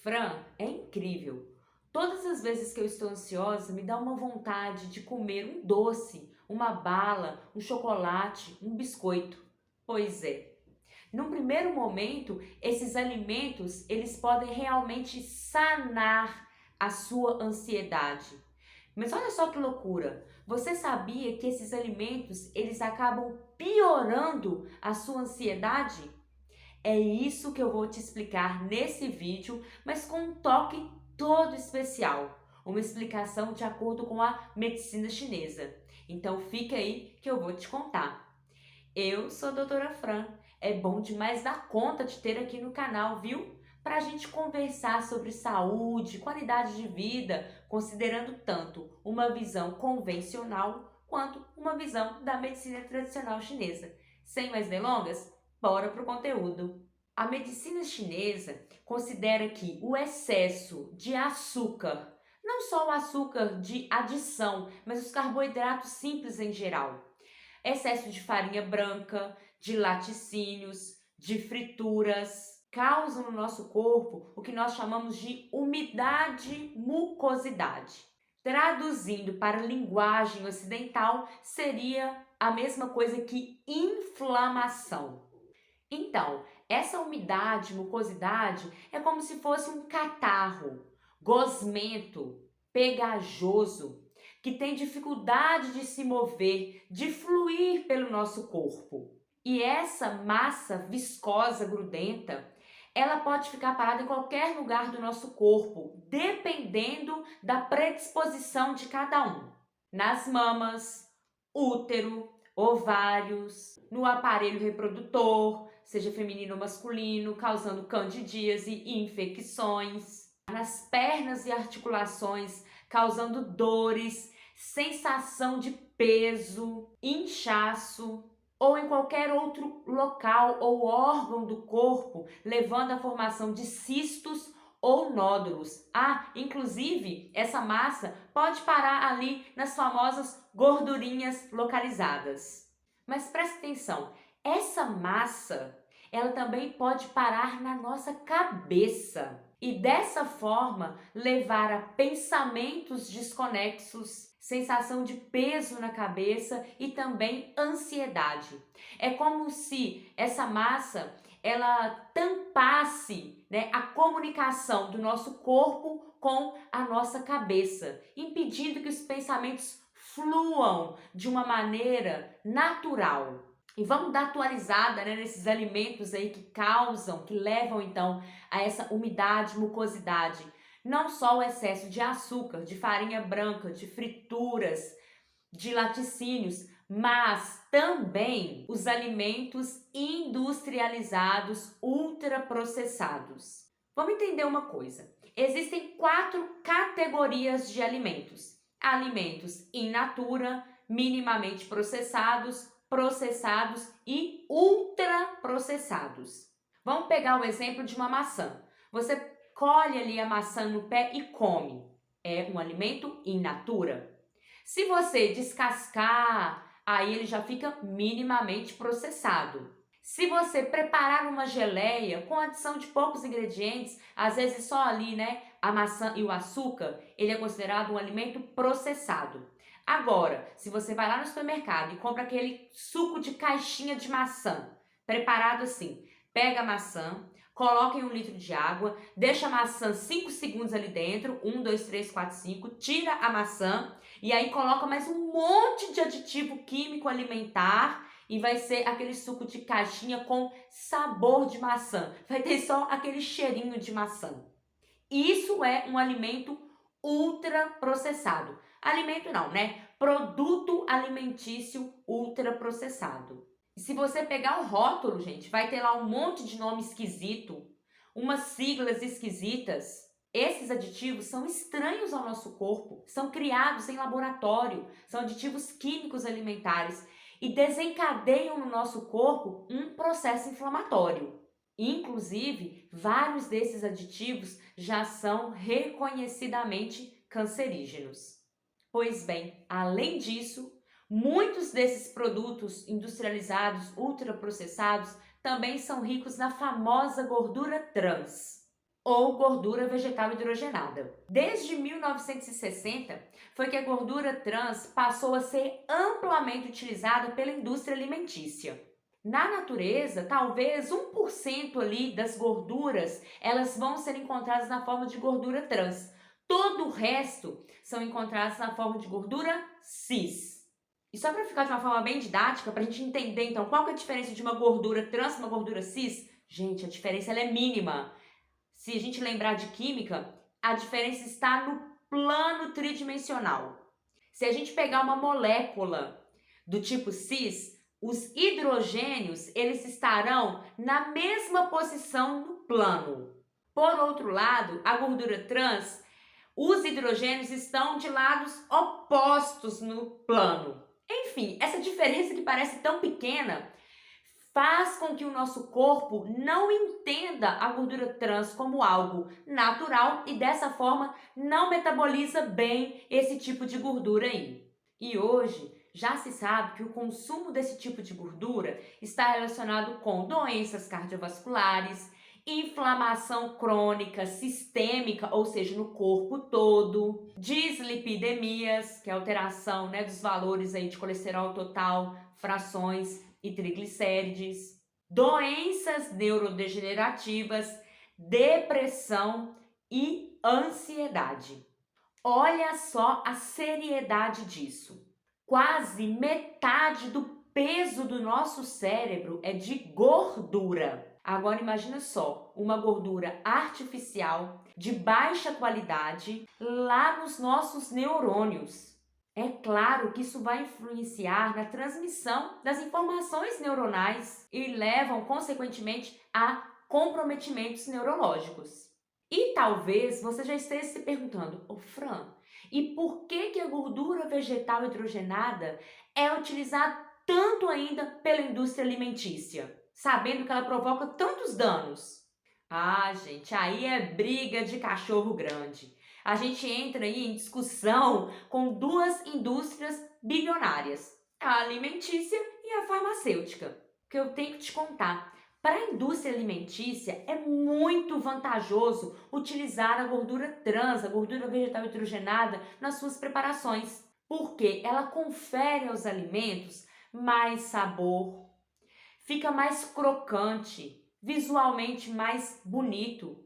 Fran, é incrível. Todas as vezes que eu estou ansiosa, me dá uma vontade de comer um doce, uma bala, um chocolate, um biscoito. Pois é. Num primeiro momento, esses alimentos, eles podem realmente sanar a sua ansiedade. Mas olha só que loucura. Você sabia que esses alimentos, eles acabam piorando a sua ansiedade? É isso que eu vou te explicar nesse vídeo, mas com um toque todo especial. Uma explicação de acordo com a medicina chinesa. Então fica aí que eu vou te contar. Eu sou a doutora Fran. É bom demais dar conta de ter aqui no canal, viu? Para a gente conversar sobre saúde, qualidade de vida, considerando tanto uma visão convencional quanto uma visão da medicina tradicional chinesa. Sem mais delongas, bora pro conteúdo. A medicina chinesa considera que o excesso de açúcar, não só o açúcar de adição, mas os carboidratos simples em geral, excesso de farinha branca, de laticínios, de frituras, causam no nosso corpo o que nós chamamos de umidade mucosidade. Traduzindo para a linguagem ocidental, seria a mesma coisa que inflamação. Então, essa umidade, mucosidade, é como se fosse um catarro gosmento, pegajoso, que tem dificuldade de se mover, de fluir pelo nosso corpo. E essa massa viscosa, grudenta, ela pode ficar parada em qualquer lugar do nosso corpo, dependendo da predisposição de cada um. Nas mamas, útero, ovários, no aparelho reprodutor, seja feminino ou masculino, causando candidíase e infecções, nas pernas e articulações, causando dores, sensação de peso, inchaço, ou em qualquer outro local ou órgão do corpo, levando à formação de cistos ou nódulos. Inclusive, essa massa pode parar ali nas famosas gordurinhas localizadas. Mas preste atenção, essa massa, ela também pode parar na nossa cabeça e dessa forma levar a pensamentos desconexos, sensação de peso na cabeça e também ansiedade. É como se essa massa ela tampasse, a comunicação do nosso corpo com a nossa cabeça, impedindo que os pensamentos fluam de uma maneira natural. E vamos dar atualizada, nesses alimentos aí que causam, que levam então a essa umidade, mucosidade. Não só o excesso de açúcar, de farinha branca, de frituras, de laticínios, mas também os alimentos industrializados, ultraprocessados. Vamos entender uma coisa. Existem 4 categorias de alimentos. Alimentos in natura, minimamente processados, processados e ultraprocessados. Vamos pegar o exemplo de uma maçã. Você colhe ali a maçã no pé e come. É um alimento in natura. Se você descascar, aí ele já fica minimamente processado. Se você preparar uma geleia com adição de poucos ingredientes, às vezes só ali, a maçã e o açúcar, ele é considerado um alimento processado. Agora, se você vai lá no supermercado e compra aquele suco de caixinha de maçã, preparado assim, pega a maçã, coloca em 1 litro de água, deixa a maçã 5 segundos ali dentro, 1, 2, 3, 4, 5, tira a maçã e aí coloca mais um monte de aditivo químico alimentar e vai ser aquele suco de caixinha com sabor de maçã. Vai ter só aquele cheirinho de maçã. Isso é um alimento ultraprocessado. Alimento não, Produto alimentício ultraprocessado. E se você pegar o rótulo, gente, vai ter lá um monte de nome esquisito, umas siglas esquisitas. Esses aditivos são estranhos ao nosso corpo, são criados em laboratório, são aditivos químicos alimentares e desencadeiam no nosso corpo um processo inflamatório. Inclusive, vários desses aditivos já são reconhecidamente cancerígenos. Pois bem, além disso, muitos desses produtos industrializados, ultraprocessados, também são ricos na famosa gordura trans. ou gordura vegetal hidrogenada. Desde 1960 foi que a gordura trans passou a ser amplamente utilizada pela indústria alimentícia. Na natureza, talvez 1% ali das gorduras, elas vão ser encontradas na forma de gordura trans. Todo o resto são encontrados na forma de gordura cis. E só para ficar de uma forma bem didática, para a gente entender então qual que é a diferença de uma gordura trans e uma gordura cis, gente, a diferença ela é mínima. Se a gente lembrar de química, a diferença está no plano tridimensional. Se a gente pegar uma molécula do tipo cis, os hidrogênios eles estarão na mesma posição no plano. Por outro lado, a gordura trans, os hidrogênios estão de lados opostos no plano. Enfim, essa diferença que parece tão pequena faz com que o nosso corpo não entenda a gordura trans como algo natural e dessa forma não metaboliza bem esse tipo de gordura aí. E hoje já se sabe que o consumo desse tipo de gordura está relacionado com doenças cardiovasculares, inflamação crônica sistêmica, ou seja, no corpo todo, dislipidemias, que é a alteração, dos valores aí de colesterol total, frações e triglicérides, doenças neurodegenerativas, depressão e ansiedade. Olha só a seriedade disso. Quase metade do peso do nosso cérebro é de gordura. Agora imagina só, uma gordura artificial de baixa qualidade lá nos nossos neurônios. É claro que isso vai influenciar na transmissão das informações neuronais e levam, consequentemente, a comprometimentos neurológicos. E talvez você já esteja se perguntando, Fran, e por que a gordura vegetal hidrogenada é utilizada tanto ainda pela indústria alimentícia, sabendo que ela provoca tantos danos? Ah, gente, aí é briga de cachorro grande. A gente entra aí em discussão com duas indústrias bilionárias, a alimentícia e a farmacêutica. O que eu tenho que te contar, para a indústria alimentícia é muito vantajoso utilizar a gordura trans, a gordura vegetal hidrogenada nas suas preparações, porque ela confere aos alimentos mais sabor, fica mais crocante, visualmente mais bonito.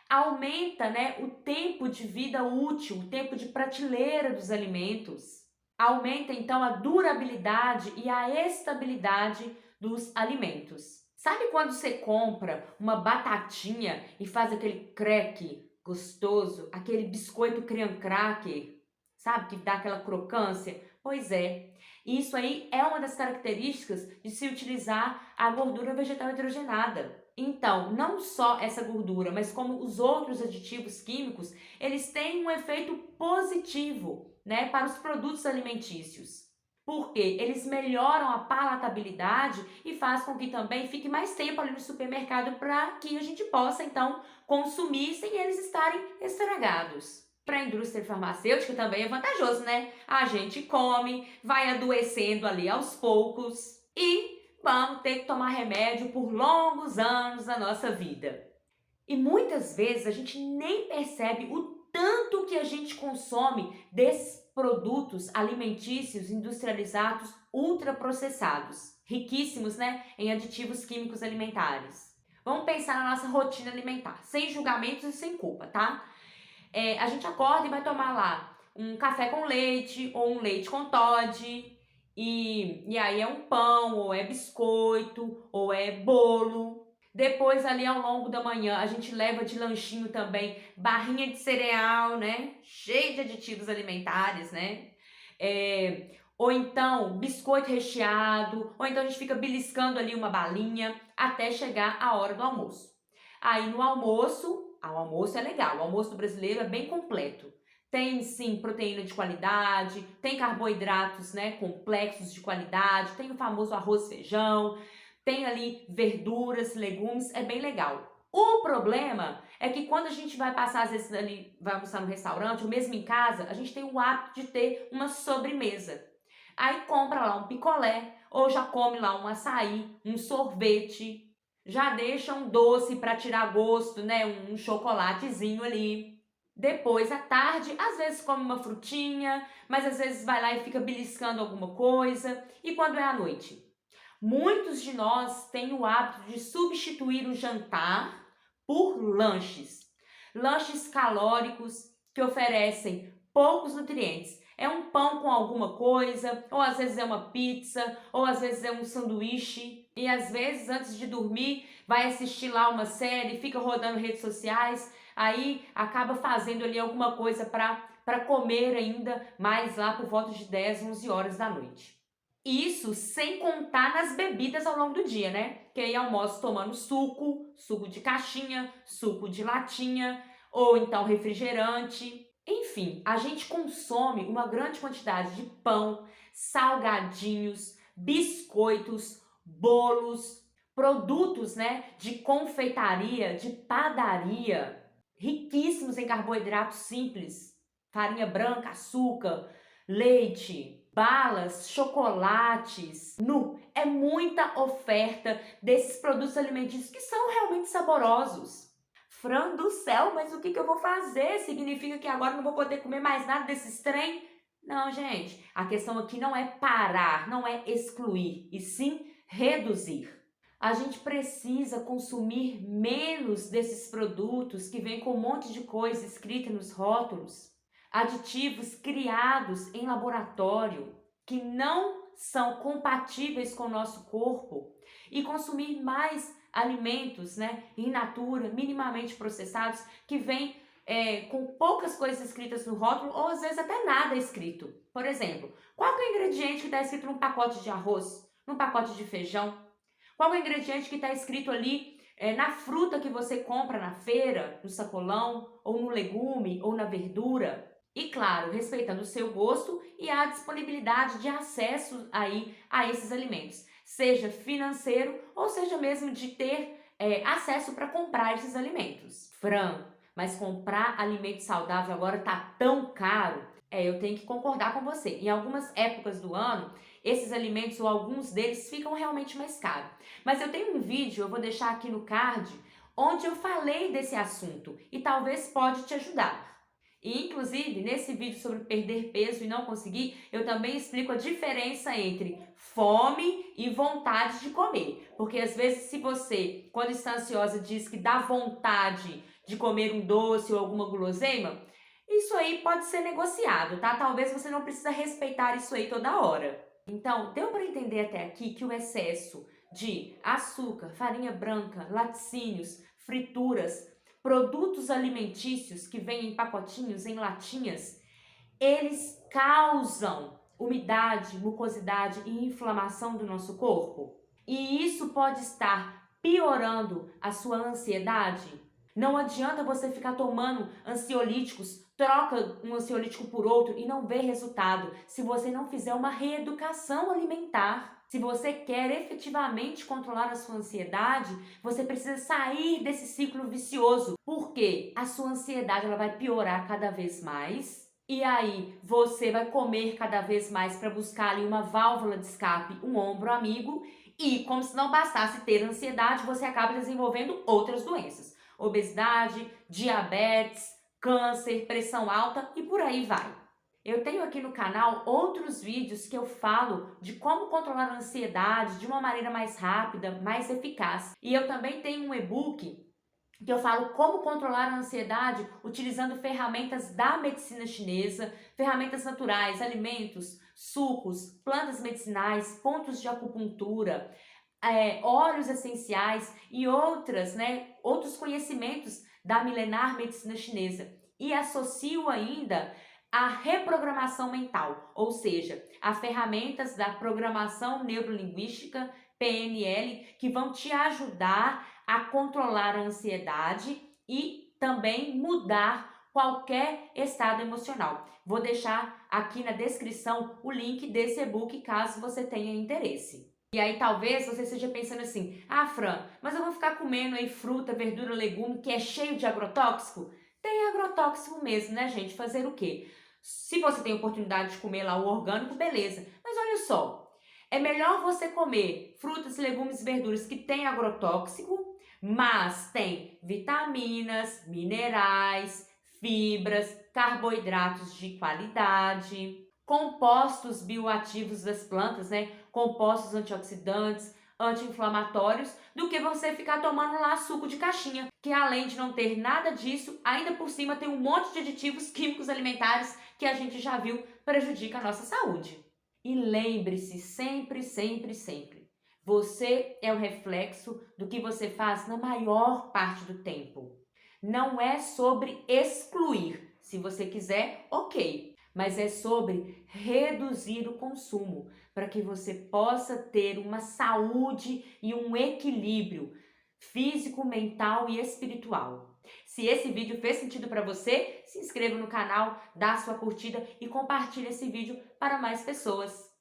Aumenta, o tempo de vida útil, o tempo de prateleira dos alimentos. Aumenta, então, a durabilidade e a estabilidade dos alimentos. Sabe quando você compra uma batatinha e faz aquele crack gostoso, aquele biscoito cream cracker, sabe, que dá aquela crocância? Pois é, isso aí é uma das características de se utilizar a gordura vegetal hidrogenada. Então, não só essa gordura, mas como os outros aditivos químicos, eles têm um efeito positivo, para os produtos alimentícios. Porque eles melhoram a palatabilidade e faz com que também fique mais tempo ali no supermercado para que a gente possa, então, consumir sem eles estarem estragados. Para a indústria farmacêutica também é vantajoso, né? A gente come, vai adoecendo ali aos poucos e vamos ter que tomar remédio por longos anos da nossa vida. E muitas vezes a gente nem percebe o tanto que a gente consome desses produtos alimentícios industrializados ultraprocessados, riquíssimos, em aditivos químicos alimentares. Vamos pensar na nossa rotina alimentar, sem julgamentos e sem culpa, tá? A gente acorda e vai tomar lá um café com leite ou um leite com Toddy, e aí é um pão, ou é biscoito, ou é bolo. Depois, ali ao longo da manhã, a gente leva de lanchinho também barrinha de cereal, cheia de aditivos alimentares, ou então biscoito recheado, ou então a gente fica beliscando ali uma balinha até chegar a hora do almoço. Aí no almoço, o almoço é legal, o almoço do brasileiro é bem completo. Tem sim proteína de qualidade, tem carboidratos, complexos de qualidade, tem o famoso arroz e feijão, tem ali verduras, legumes, é bem legal. O problema é que quando a gente vai passar, às vezes ali, vai almoçar no restaurante, ou mesmo em casa, a gente tem o hábito de ter uma sobremesa. Aí compra lá um picolé, ou já come lá um açaí, um sorvete. Já deixa um doce para tirar gosto, né? Um chocolatezinho ali. Depois, à tarde, às vezes come uma frutinha, mas às vezes vai lá e fica beliscando alguma coisa. E quando é à noite? Muitos de nós têm o hábito de substituir o jantar por lanches. Lanches calóricos que oferecem poucos nutrientes. É um pão com alguma coisa, ou às vezes é uma pizza, ou às vezes é um sanduíche. E às vezes, antes de dormir, vai assistir lá uma série, fica rodando redes sociais, aí acaba fazendo ali alguma coisa para comer ainda mais lá por volta de 10, 11 horas da noite. Isso sem contar nas bebidas ao longo do dia, né? Que aí almoço tomando suco de caixinha, suco de latinha, ou então refrigerante. Enfim, a gente consome uma grande quantidade de pão, salgadinhos, biscoitos, bolos, produtos, né, de confeitaria, de padaria, riquíssimos em carboidratos simples, farinha branca, açúcar, leite, balas, chocolates. É muita oferta desses produtos alimentícios que são realmente saborosos. Fran do céu, mas o que eu vou fazer? Significa que agora não vou poder comer mais nada desses trem? Não, gente. A questão aqui não é parar, não é excluir, e sim reduzir. A gente precisa consumir menos desses produtos que vêm com um monte de coisa escrita nos rótulos, aditivos criados em laboratório que não são compatíveis com o nosso corpo, e consumir mais alimentos, né, in natura, minimamente processados, que vêm com poucas coisas escritas no rótulo, ou às vezes até nada escrito. Por exemplo, qual é o ingrediente que está escrito num pacote de arroz, num pacote de feijão? Qual é o ingrediente que está escrito ali na fruta que você compra na feira, no sacolão, ou no legume, ou na verdura? E claro, respeitando o seu gosto e a disponibilidade de acesso aí a esses alimentos, seja financeiro ou seja mesmo de ter acesso para comprar esses alimentos. Fran, mas comprar alimento saudável agora tá tão caro. Eu tenho que concordar com você. Em algumas épocas do ano, esses alimentos ou alguns deles ficam realmente mais caros. Mas eu tenho um vídeo, eu vou deixar aqui no card, onde eu falei desse assunto e talvez pode te ajudar. E, inclusive, nesse vídeo sobre perder peso e não conseguir, eu também explico a diferença entre fome e vontade de comer. Porque, às vezes, se você, quando está ansiosa, diz que dá vontade de comer um doce ou alguma guloseima, isso aí pode ser negociado, tá? Talvez você não precisa respeitar isso aí toda hora. Então, deu para entender até aqui que o excesso de açúcar, farinha branca, laticínios, frituras, produtos alimentícios que vêm em pacotinhos, em latinhas, eles causam umidade, mucosidade e inflamação do nosso corpo. E isso pode estar piorando a sua ansiedade. Não adianta você ficar tomando ansiolíticos, troca um ansiolítico por outro e não vê resultado se você não fizer uma reeducação alimentar. Se você quer efetivamente controlar a sua ansiedade, você precisa sair desse ciclo vicioso, porque a sua ansiedade ela vai piorar cada vez mais. E aí você vai comer cada vez mais para buscar ali uma válvula de escape, um ombro amigo, e como se não bastasse ter ansiedade, você acaba desenvolvendo outras doenças. Obesidade, diabetes, câncer, pressão alta e por aí vai. Eu tenho aqui no canal outros vídeos que eu falo de como controlar a ansiedade de uma maneira mais rápida, mais eficaz. E eu também tenho um e-book que eu falo como controlar a ansiedade utilizando ferramentas da medicina chinesa, ferramentas naturais, alimentos, sucos, plantas medicinais, pontos de acupuntura, óleos essenciais e outros conhecimentos da milenar medicina chinesa. E associo ainda a reprogramação mental, ou seja, a ferramentas da programação neurolinguística, PNL, que vão te ajudar a controlar a ansiedade e também mudar qualquer estado emocional. Vou deixar aqui na descrição o link desse e-book caso você tenha interesse. E aí talvez você esteja pensando assim, Fran, mas eu vou ficar comendo aí fruta, verdura, legume que é cheio de agrotóxico? Tem agrotóxico mesmo, né, gente? Fazer o quê? Se você tem oportunidade de comer lá o orgânico, beleza. Mas olha só, É melhor você comer frutas, legumes e verduras que têm agrotóxico, mas tem vitaminas, minerais, fibras, carboidratos de qualidade, compostos bioativos das plantas, né? Compostos antioxidantes, anti-inflamatórios, do que você ficar tomando lá suco de caixinha, que além de não ter nada disso, ainda por cima tem um monte de aditivos químicos alimentares que a gente já viu prejudica a nossa saúde. E lembre-se sempre, sempre, sempre, você é o reflexo do que você faz na maior parte do tempo. Não é sobre excluir. Se você quiser, ok. Mas é sobre reduzir o consumo para que você possa ter uma saúde e um equilíbrio físico, mental e espiritual. Se esse vídeo fez sentido para você, se inscreva no canal, dá sua curtida e compartilhe esse vídeo para mais pessoas.